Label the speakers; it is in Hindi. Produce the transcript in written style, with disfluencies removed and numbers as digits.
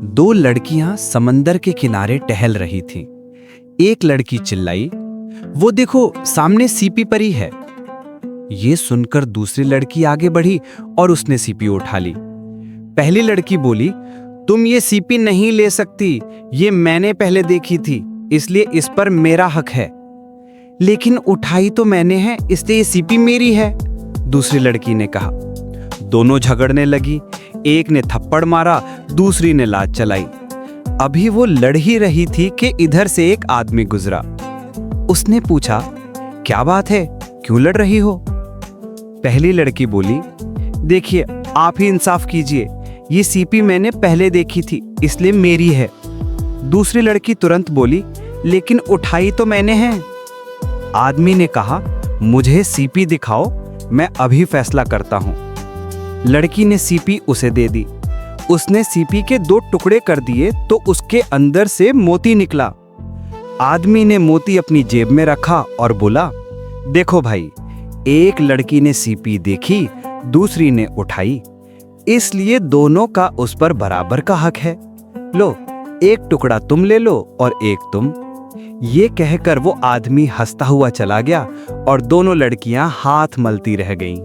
Speaker 1: दो लड़कियां समंदर के किनारे टहल रही थीं। एक लड़की चिल्लाई, वो देखो सामने सीपी परी है। ये सुनकर दूसरी लड़की आगे बढ़ी और उसने सीपी उठा ली। पहली लड़की बोली, तुम ये सीपी नहीं ले सकती, ये मैंने पहले देखी थी, इसलिए इस पर मेरा हक है। लेकिन उठाई तो मैंने है, इसलिए ये सीपी मेरी है, दूसरी लड़की ने कहा। दोनों झगड़ने लगी। एक ने थप्पड़ मारा, दूसरी ने लात चलाई। अभी वो लड़ ही रही थी कि इधर से एक आदमी गुजरा। उसने पूछा, क्या बात है, क्यों लड़ रही हो? पहली लड़की बोली, देखिए आप ही इंसाफ कीजिए, ये सीपी मैंने पहले देखी थी, इसलिए मेरी है। दूसरी लड़की तुरंत बोली, लेकिन उठाई तो मैंने है। आदमी ने कहा, मुझे सीपी दिखाओ, मैं अभी फैसला करता हूं। लड़की ने सीपी उसे दे दी। उसने सीपी के 2 टुकड़े कर दिए तो उसके अंदर से मोती निकला। आदमी ने मोती अपनी जेब में रखा और बोला, देखो भाई, एक लड़की ने सीपी देखी, दूसरी ने उठाई, इसलिए दोनों का उस पर बराबर का हक है। लो, एक टुकड़ा तुम ले लो और एक तुम। ये कहकर वो आदमी हंसता हुआ चला गया और दोनों लड़कियां हाथ मलती रह गईं।